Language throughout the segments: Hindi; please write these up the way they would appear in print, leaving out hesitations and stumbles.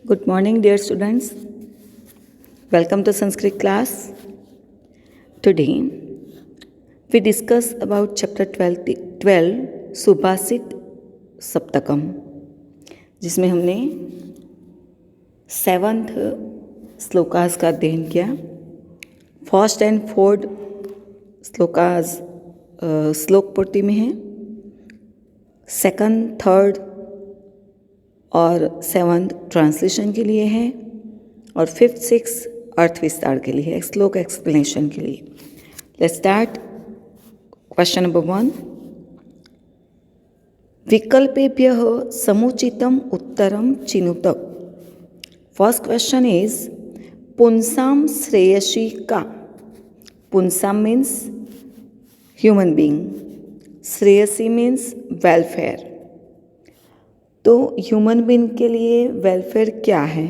Good morning, dear students. Welcome to Sanskrit class. Today, we discuss about chapter 12 सुभाषित सप्तकम, जिसमें हमने 7th श्लोकास का अध्ययन किया. फर्स्ट एंड फोर्थ श्लोकास श्लोक पूर्ति में है. सेकंड, थर्ड और 7th ट्रांसलेशन के लिए है और 5th, 6th अर्थ विस्तार के लिए है, श्लोक एक्सप्लेनेशन के लिए. Let's start. Question number 1. विकल्पेभ्यः समुचितम उत्तरम चिनुत. फर्स्ट क्वेश्चन इज पुंसाम श्रेयसी का. पुंसाम मीन्स ह्यूमन बीइंग, श्रेयसी मीन्स वेलफेयर. तो ह्यूमन बीइंग के लिए वेलफेयर क्या है?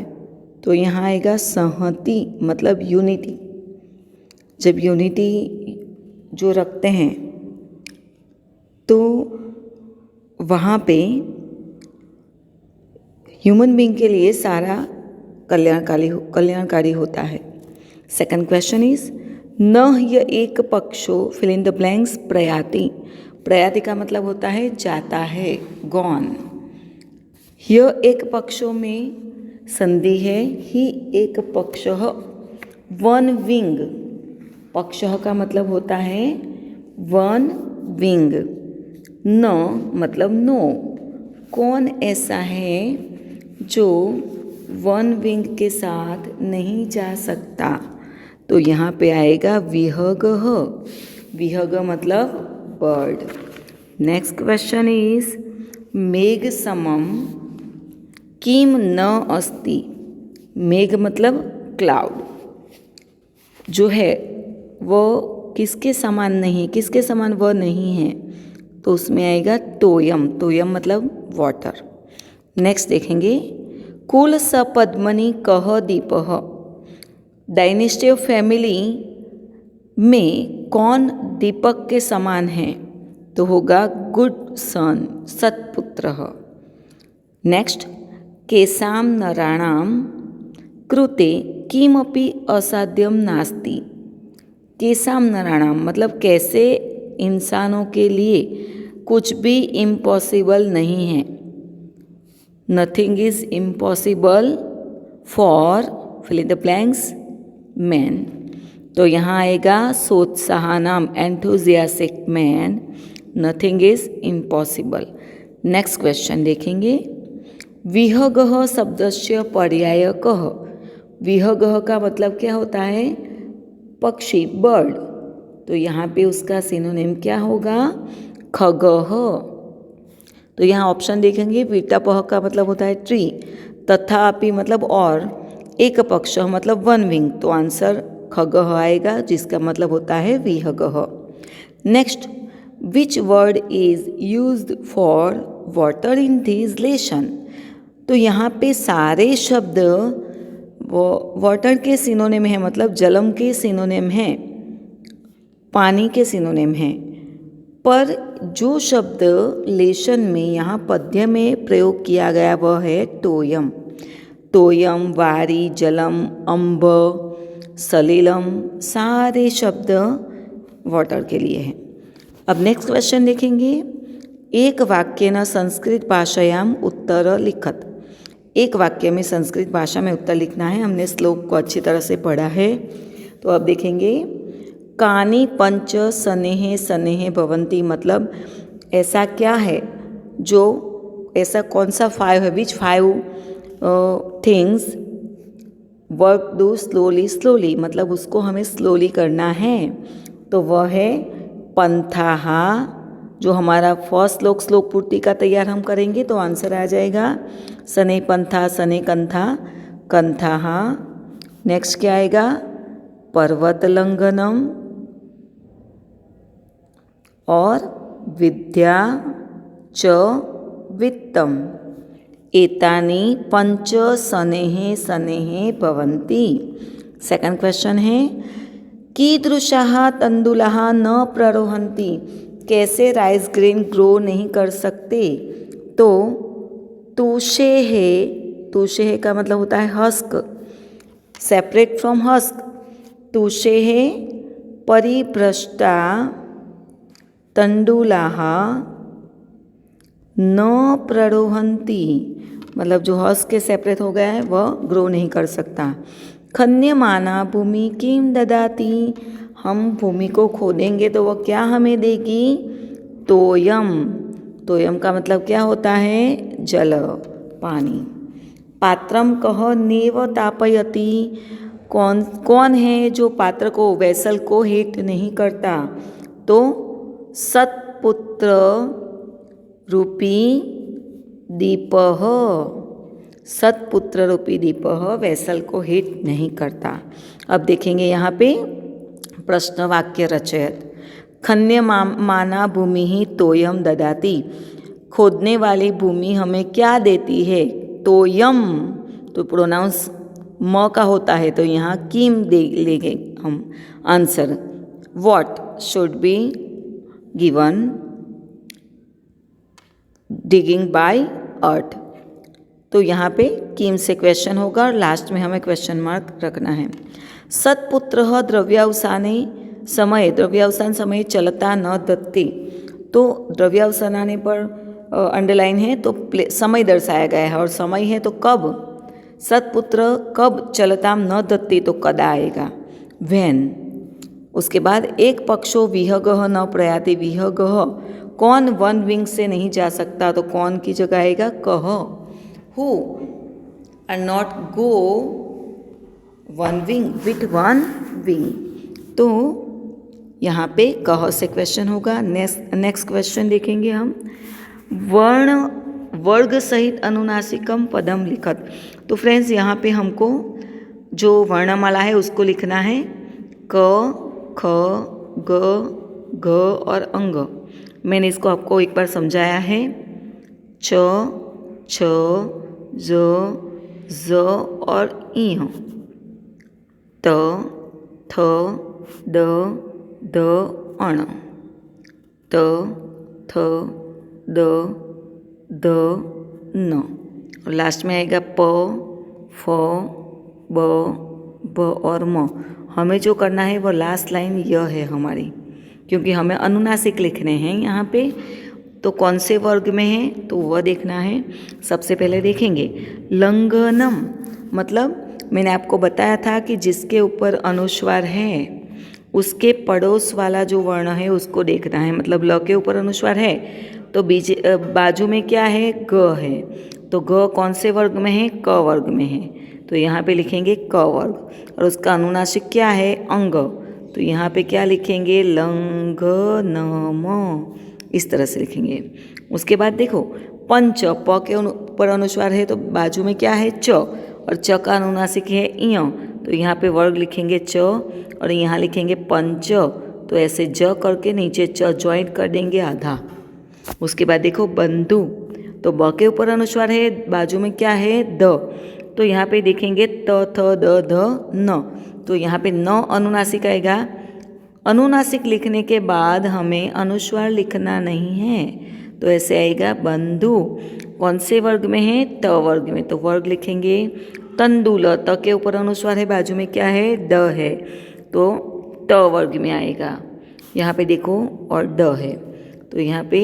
तो यहाँ आएगा संहति, मतलब यूनिटी. जब यूनिटी जो रखते हैं तो वहाँ पे ह्यूमन बीइंग के लिए सारा कल्याणकारी होता है. सेकंड क्वेश्चन इज न ह्य एक पक्षो फिल इन द ब्लैंक्स प्रयाति. प्रयाति का मतलब होता है जाता है, गॉन. ह्य एक पक्षों में संधि है. ही एक पक्षः, वन विंग. पक्षः का मतलब होता है वन विंग. न मतलब नो. कौन ऐसा है जो वन विंग के साथ नहीं जा सकता? तो यहाँ पे आएगा विहगः. विहग मतलब बर्ड. नेक्स्ट क्वेश्चन इज मेघ समम किम न अस्ति. मेघ मतलब क्लाउड जो है वो किसके समान नहीं, किसके समान वह नहीं है? तो उसमें आएगा तोयम. तोयम मतलब वाटर. नेक्स्ट देखेंगे कुल सपद्मनि कह दीपः. डायनेस्टी ऑफ फैमिली में कौन दीपक के समान है? तो होगा गुड सन, सत्पुत्र. नेक्स्ट केसाम नराणाम कृते किमपि असाध्यम नास्ति. केसाम नराणाम मतलब कैसे इंसानों के लिए कुछ भी इम्पॉसिबल नहीं है. Nothing is impossible for fill in the blanks man. तो यहाँ आएगा सोत्साहनाम, enthusiastic man. Nothing is impossible. Next question देखेंगे विहगः शब्दस्य पर्यायकः. विहगः का मतलब क्या होता है? पक्षी, बर्ड. तो यहाँ पे उसका सिनोनिम क्या होगा? खगः. तो यहाँ ऑप्शन देखेंगे विटपः का मतलब होता है ट्री, तथापि मतलब और, एक पक्ष मतलब वन विंग. तो आंसर खगः आएगा जिसका मतलब होता है विहगः. Next which word is used for water in this lesson. तो यहाँ पे सारे शब्द वो वाटर के सिनोनिम है, मतलब जलम के सिनोनिम है, पानी के सिनोनिम है. पर जो शब्द लेशन में यहाँ पद्य में प्रयोग किया गया वह है तोयम. तोयम, वारी, जलम, अम्ब, सलिलम, सारे शब्द वाटर के लिए हैं. अब नेक्स्ट क्वेश्चन देखेंगे एक वाक्य न संस्कृत भाषायाम उत्तर लिखत. एक वाक्य में संस्कृत भाषा में उत्तर लिखना है. हमने श्लोक को अच्छी तरह से पढ़ा है. तो अब देखेंगे कानि पंच सनेह सनेह भवंती. मतलब ऐसा क्या है जो, ऐसा कौन सा 5 है, विच 5 things work do slowly. Slowly मतलब उसको हमें स्लोली करना है. तो वह है पंथाहा. जो हमारा फर्स्ट श्लोक पूर्ति का तैयार हम करेंगे तो आंसर आ जाएगा सने पंथा, सने कंथा, कंथाहा. नेक्स्ट क्या आएगा? पर्वत लंघनम और विद्या च वित्तम. एतानि पंच सनेह सनेह भवन्ति. सेकंड क्वेश्चन है कीदृशाः तंडुलाः न प्ररोहन्ति. कैसे राइस ग्रेन ग्रो नहीं कर सकते? तो तुषे है तुषे का मतलब होता है हस्क, सेपरेट फ्रॉम हस्क। तुषे परिभ्रष्टा तंडुलाः न प्ररोहन्ति, मतलब जो हस्क के सेपरेट हो गया है वह ग्रो नहीं कर सकता। खन्यमाना भूमि किम ददाति, हम भूमि को खोदेंगे तो वह क्या हमें देगी? तोयम। तोयम का मतलब क्या होता है? जल, पानी। पात्रम कह नेव तापयति, कौन है जो पात्र को, वेसल को हीट नहीं करता? तो सत्पुत्र रूपी दीपः, सत्पुत्र रूपी दीपः वेसल को हीट नहीं करता। अब देखेंगे यहाँ पे प्रश्न वाक्य रचयत। खन्यमाना भूमि ही तोयम ददाति, खोदने वाली भूमि हमें क्या देती है? तोयम, तो प्रोनाउंस म का होता है तो यहाँ किम दे लेंगे हम answer. What should be given? Digging by earth. तो यहाँ पे किम से क्वेश्चन होगा और लास्ट में हमें क्वेश्चन मार्क रखना है। सत्पुत्र द्रव्यावसाने समय, द्रव्यावसान समय चलता न दत्ते, तो द्रव्यावसान आने पर अंडरलाइन है तो समय दर्शाया गया है और समय है तो कब। सत्पुत्र कब चलता न दत्ते, तो कदा आएगा, व्हेन। उसके बाद एक पक्षो विहगः न प्रयाति, विहगः कौन वन विंग से नहीं जा सकता, तो कौन की जगह आएगा कह। Who are not go one wing with one wing, तो यहाँ पे कह से क्वेश्चन होगा। नेक्स्ट क्वेश्चन देखेंगे हम। वर्ण वर्ग सहित अनुनासिकम पदम लिखत, तो फ्रेंड्स यहाँ पे हमको जो वर्णमाला है उसको लिखना है क ख ग घ और अंग। मैंने इसको आपको एक बार समझाया है। च छ ज ज और इ, त थ द द अण, त थ द द न, और लास्ट में आएगा प फ ब ब और म। हमें जो करना है वो लास्ट लाइन यह है हमारी, क्योंकि हमें अनुनासिक लिखने हैं यहाँ पे। तो कौन से वर्ग में है तो वह देखना है। सबसे पहले देखेंगे लंघनम, मतलब मैंने आपको बताया था कि जिसके ऊपर अनुस्वार है उसके पड़ोस वाला जो वर्ण है उसको देखना है। मतलब ल के ऊपर अनुस्वार है तो बाजू में क्या है? ग है, तो ग कौन से वर्ग में है? क वर्ग में है, तो यहाँ पे लिखेंगे क वर्ग। और उसका अनुनासिक क्या है? अंग, तो यहाँ पे क्या लिखेंगे? लंघनम, इस तरह से लिखेंगे। उसके बाद देखो पंच, प के ऊपर अनुस्वार है तो बाजू में क्या है? च, और च का अनुनासिक है इय, तो यहाँ पे वर्ग लिखेंगे च और यहाँ लिखेंगे पंच, तो ऐसे ज करके नीचे च ज्वाइंट कर देंगे आधा। उसके बाद देखो बंधु, तो ब के ऊपर अनुस्वार है, बाजू में क्या है? द, तो यहाँ पे देखेंगे त थ द ध न, तो यहाँ पे न अनुनासिक आएगा। अनुनासिक लिखने के बाद हमें अनुस्वार लिखना नहीं है, तो ऐसे आएगा बंधु। कौन से वर्ग में है? त वर्ग में, तो वर्ग लिखेंगे तंदुल, त के ऊपर अनुस्वार है, बाजू में क्या है? द है, तो त वर्ग में आएगा। यहाँ पे देखो और ड है, तो यहाँ पे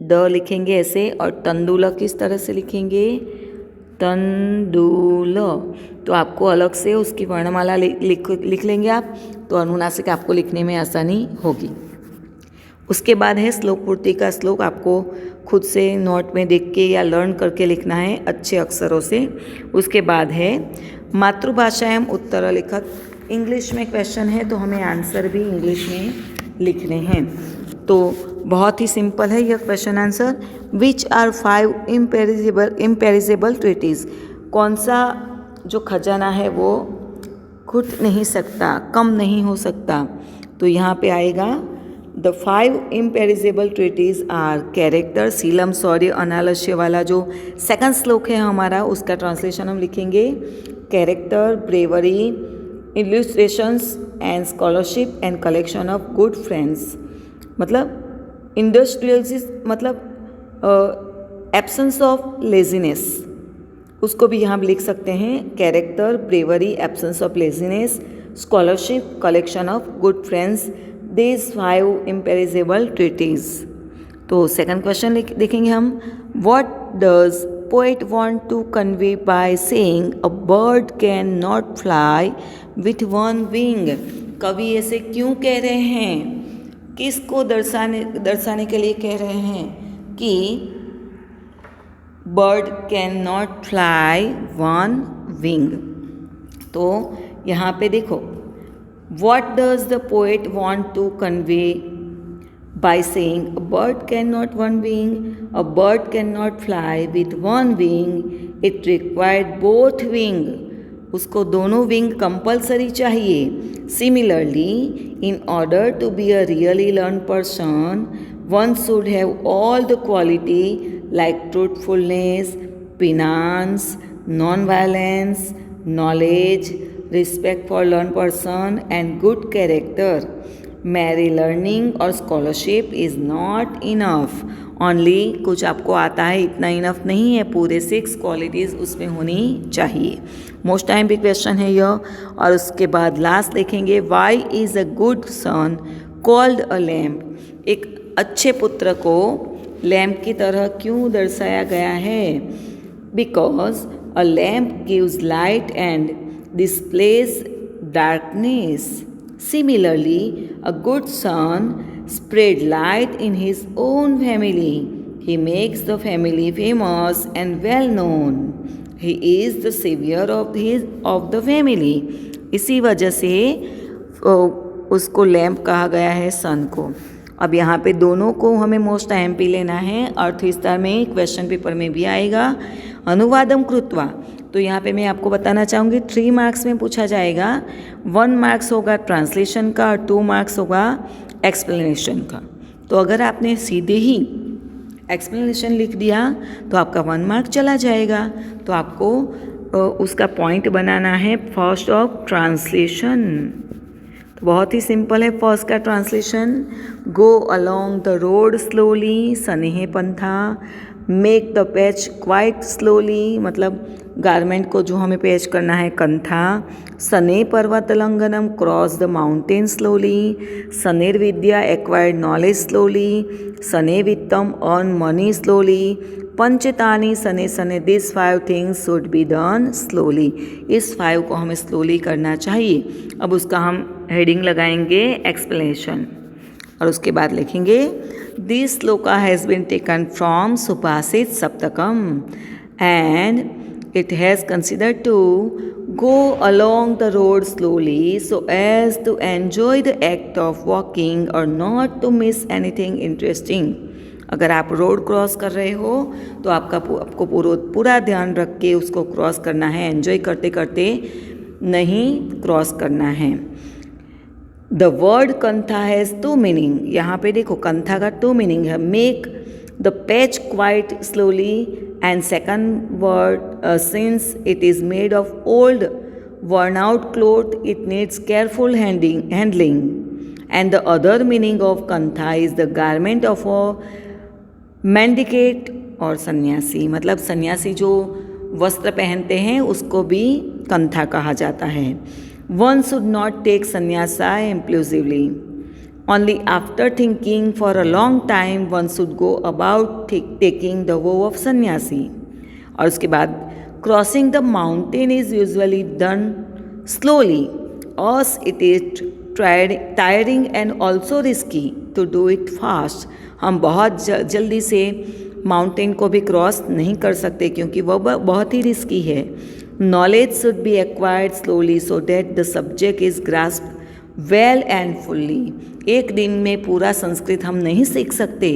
ड लिखेंगे ऐसे, और तंदुल किस तरह से लिखेंगे? तंदुल, तो आपको अलग से उसकी वर्णमाला लिख लेंगे आप, तो अनुनासिक आपको लिखने में आसानी होगी। उसके बाद है श्लोक पूर्ति का श्लोक, आपको खुद से नोट में देख के या लर्न करके लिखना है अच्छे अक्षरों से। उसके बाद है मातृभाषायाम उत्तर लिखत, इंग्लिश में क्वेश्चन है तो हमें आंसर भी इंग्लिश में लिखने हैं। तो बहुत ही सिंपल है यह question answer. Which are 5 imperishable treaties, कौन सा जो खजाना है वो घुट नहीं सकता, कम नहीं हो सकता, तो यहाँ पे आएगा the 5 imperishable treaties are character, Seelam सौर्य अनालस्य वाला जो सेकंड श्लोक है हमारा, उसका ट्रांसलेशन हम लिखेंगे character, bravery, illustrations and scholarship and collection of good friends. मतलब इंडस्ट्रियलिस्ट मतलब एब्सेंस ऑफ लेजीनेस, उसको भी यहाँ लिख सकते हैं, character, bravery, absence of laziness, scholarship, collection of good friends, this 5 imperishable treaties. तो सेकंड क्वेश्चन देखेंगे हम, what does poet want to convey by saying a bird can not fly with one wing. कवि ऐसे क्यों कह रहे हैं, किसको दर्शाने के लिए कह रहे हैं कि bird can not fly one wing. तो यहाँ पे देखो, what does the poet want to convey by saying a bird can not one wing, a bird can not fly with one wing, it required both wing. उसको दोनों विंग कंपल्सरी चाहिए। Similarly, in order to be a really learn person, one should have all the quality like truthfulness, penance, non-violence, knowledge, respect for learned person and good character. Merely learning or scholarship is not enough. Only कुछ आपको आता है इतना इनफ नहीं है, पूरे 6 क्वालिटीज़ उसमें होनी चाहिए। मोस्ट टाइम भी क्वेश्चन है यह। और उसके बाद लास्ट देखेंगे, why is a good son called a lamp. एक अच्छे पुत्र को लैम्प की तरह क्यों दर्शाया गया है? Because a lamp gives light and displays darkness. Similarly, a good son spread light in his own family. He makes the family famous and well known. He is the savior of the family. इसी वजह से उसको लैम्प कहा गया है, सन को। अब यहाँ पे दोनों को हमें मोस्ट एमपी लेना है। अर्थ विस्तार में क्वेश्चन पेपर में भी आएगा। अनुवादम कृत्वा, तो यहाँ पे मैं आपको बताना चाहूँगी 3 मार्क्स में पूछा जाएगा। 1 मार्क्स होगा ट्रांसलेशन का और 2 मार्क्स होगा एक्सप्लेनेशन का। तो अगर आपने सीधे ही एक्सप्लेनेशन लिख दिया तो आपका 1 मार्क चला जाएगा। तो आपको उसका पॉइंट बनाना है फर्स्ट ऑफ ट्रांसलेशन। तो बहुत ही सिंपल है फर्स्ट का translation. Go along the road slowly स्नेह पंथा, make the patch quite slowly, मतलब गारमेंट को जो हमें पैच करना है कंथा। सने पर्वत लंघनम, क्रॉस द माउंटेन स्लोली। सनेर्विद्या, एक्वायर्ड नॉलेज स्लोली। सने वित्तम, अर्न मनी स्लोली। पंचतानी सने सने, this 5 things should be done slowly. इस 5 को हमें स्लोली करना चाहिए। अब उसका हम हेडिंग लगाएंगे एक्सप्लेनेशन और उसके बाद लिखेंगे, this shloka has been taken from Subhashit Saptakam and it has considered to go along the road slowly so as to enjoy the act of walking or not to miss anything interesting. अगर आप रोड क्रॉस कर रहे हो तो आपको पूरा ध्यान रख के उसको क्रॉस करना है, एंजॉय करते करते नहीं क्रॉस करना है। The word kantha has 2 meaning. यहाँ पे देखो कंथा का 2 मीनिंग है। Make the patch quite slowly and second word, since it is made of old worn out cloth, it needs careful handling. And the other meaning of kantha is the garment of a mendicant और सन्यासी, मतलब सन्यासी जो वस्त्र पहनते हैं उसको भी कंथा कहा जाता है। One should not take sannyasa impulsively. Only after thinking for a long time one should go about taking the vow of sannyasi. और उसके बाद crossing the mountain is usually done slowly, as it is tiring and also risky to do it fast. हम बहुत जल्दी से माउंटेन को भी क्रॉस नहीं कर सकते क्योंकि वह बहुत ही रिस्की है। Knowledge should be acquired slowly so that the subject is grasped well and fully. एक दिन में पूरा संस्कृत हम नहीं सीख सकते,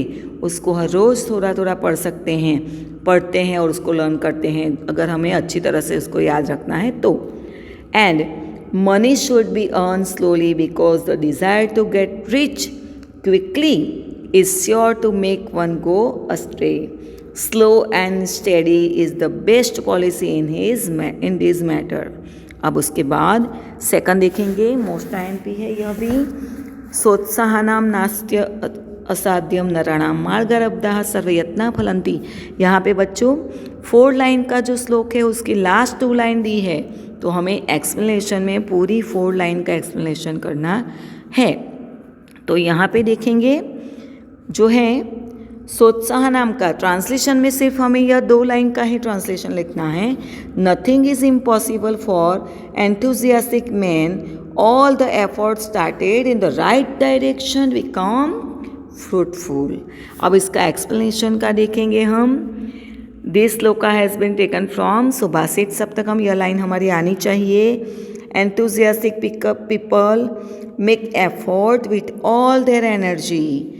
उसको हर रोज़ थोड़ा थोड़ा पढ़ते हैं और उसको लर्न करते हैं अगर हमें अच्छी तरह से उसको याद रखना है तो। And money should be earn slowly because the desire to get rich quickly is sure to make one go astray. Slow and steady is the best policy in this matter. अब उसके बाद सेकंड देखेंगे, मोस्ट एमपी है यह भी। सोत्साहनाम नास्त्य असाध्यम नराणाम मार्गारब्धाः सर्वयत्ना फलंती। यहाँ पे बच्चों 4 लाइन का जो श्लोक है उसकी लास्ट 2 लाइन दी है, तो हमें एक्सप्लेनेशन में पूरी 4 लाइन का एक्सप्लेनेशन करना है। तो यहाँ पे देखेंगे जो है सोत्साह नाम का ट्रांसलेशन में सिर्फ हमें यह 2 लाइन का ही ट्रांसलेशन लिखना है। Nothing is impossible for enthusiastic man, all the effort started in the right direction become fruitful. अब इसका एक्सप्लेनेशन का देखेंगे हम। This shloka has been taken from Subhashit Saptakam, यह लाइन हमारी आनी चाहिए। Enthusiastic people make effort with all their energy.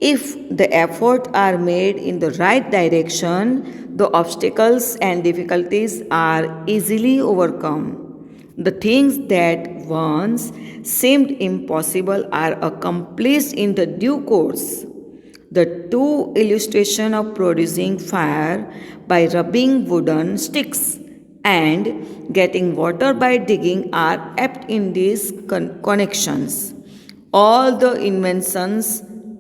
If the efforts are made in the right direction, the obstacles and difficulties are easily overcome. The things that once seemed impossible are accomplished in the due course. The 2 illustrations of producing fire by rubbing wooden sticks and getting water by digging are apt in these connections. All the inventions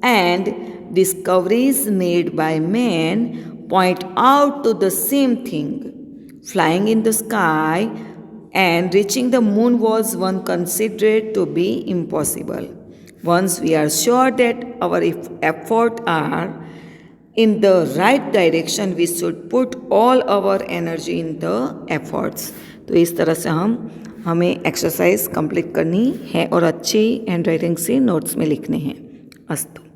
and discoveries made by man point out to the same thing. Flying in the sky and reaching the moon was once considered to be impossible. Once we are sure that our efforts are in the right direction, we should put all our energy in the efforts. तो इस तरह से हमें एक्सरसाइज कंप्लीट करनी है और अच्छी हैंड राइटिंग से नोट्स में लिखने हैं। अस्तु।